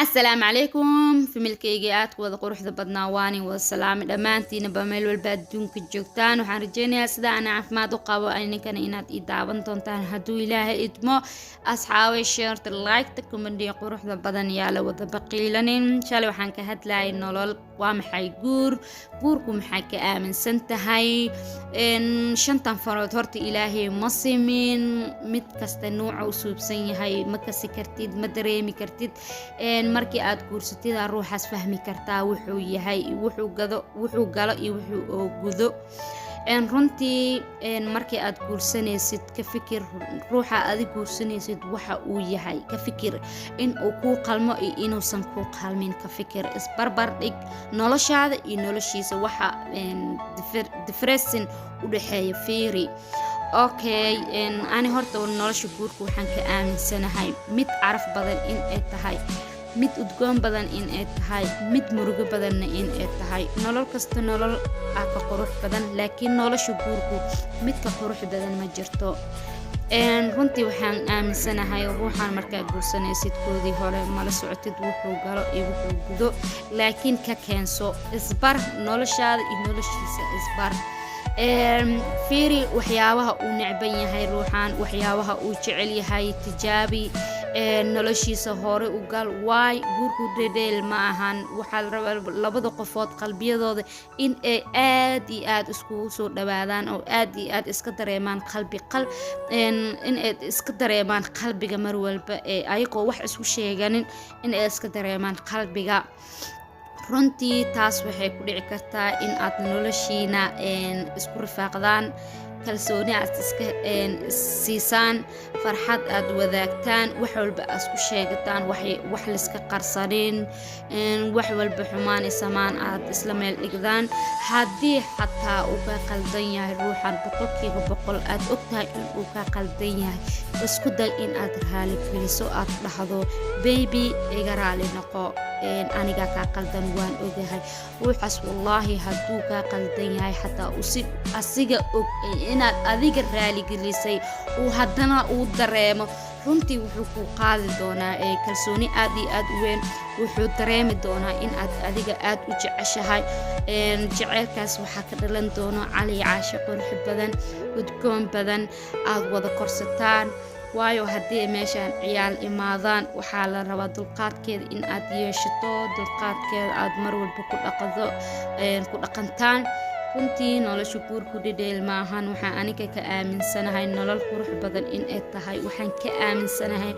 السلام عليكم في ملكيجيات وذا قروح ذا بدناواني والسلام دمانتينا بميل والبادون كجوكتان وحان رجينيا سدا أنا عفماد وقابو أيني كان إناد إدابان تونتان هدو إله إدمو أصحابي شيرت اللايك تكومندي قروح ذا بدن يالا وذا بقيلانين شالي وحان كهد لاي نولول وامحاي قوركو محاي كآمن سنتهاي إن شنطان فرود هورتي إلهي مصيمين مد كستا نوع وسوب سنيهاي مكسي كرتيد مدريمي كرتيد markii aad guursatid ruuxaas fahmi kartaa wuxuu yahay wuxuu galo iyo wuxuu gudo runtii markii aad guursanaysid ka fikir ruuxa aad guursanaysid waxa uu yahay ka fikir in uu ku qalmo iyo inuusan ku qalmin ka fikir isbarbar dhig noloshaada iyo noloshiisa waxa difference u dhaxeeya fiiri okay ani horta nolosha guurku waxaan ka aaminsanahay mid caraf badan in ay tahay mid udgoon badan in ay tahay mid murugo badanna in ay tahay nolol kasta nolol ka qurux badan laakiin nolosha guurku mid ka qurux badan ma jirto runtii waxaan aaminsanahay ruuxan markaa guursanaysid koodii hore mala socotid wuxuu galo iyo wuxuu gudo laakiin ka keenso isbar noloshaada iyo noloshiisa isbar fiiri waxyaabaha uu necban yahay ruuxan waxyaabaha uu jecel yahay tijaabi noloshiisa hore u gal waay guurku dhedheel ma ahan waxaa la rabaa labada qofood qalbiyadooda in ay aad iyo aad iskugu soo dhawaadaan oo aad iyo aad iska dareemaan in ay iska dareemaan qalbiga mar walba ayagoo wax isku sheeganin in ay iska dareemaan qalbiga runtii taas waxay ku dhici kartaa in aad noloshiina isku rifaaqdaan kalsooni aad iska siisaan farxad aad wadaagtaan wax walba aad isku sheegataan wax la iska qarsanin wax walba xumaan samaan aad isla meel dhigdaan haddii xataa uu ka qaldan yahay ruuxan boqolkiiba boqol aad ogtahay in uu ka qaldan yahay isku day in aad raali geliso aad dhahdo baby iga raali noqo aniga ka qaldan waan ogahay ruuxaas wallahi hadduu ka qaldan yahay xataa asiga og inaad adiga raali gelisay uu haddana uu dareemo runtii wuxuu ku qaadi doonaa kalsooni aad iyo aad u weyn wuxuu dareemi doonaa in aad adiga aad u jeceshahay jaceylkaas waxaa ka dhalan doona cali caasho qurux badan udgoon badan aad wada korsataan waayo haddii meeshaan ciyaal imaadaan waxaa la rabaa dulqaadkeeda in aad yeeshato dulqaadkeeda aad mar walba ku dhaqantaan runtii nolosha guurku dhedheel maahan waxaan aniga ka aaminsanahay nolol qurux badan in ay tahay waxaan ka aaminsanahay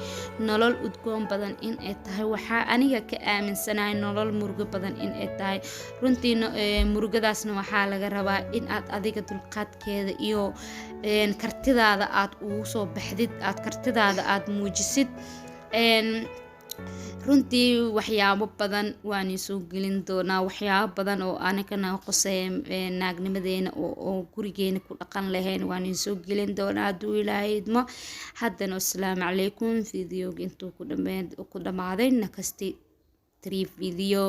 nolol udgoon badan in ay tahay waxaa aniga ka aaminsanahay nolol murugo badan in ay tahay runtii murugadaasna waxaa laga rabaa in aad adiga dulqaadkeeda iyo kartidaada aad ugu soo baxdid aad kartidaada aad muujisid runtii waxyaabo badan waan soo gelin doonaa waxyaabo badan oo anagana qoseeya naagnimadeena oo gurigeena ku dhaqan lahayn waan soo gelin doonaa hadduu ilaahay idmo haddana assalaamu calaykum videoga intuu ku dhamaaday nakasti 3 video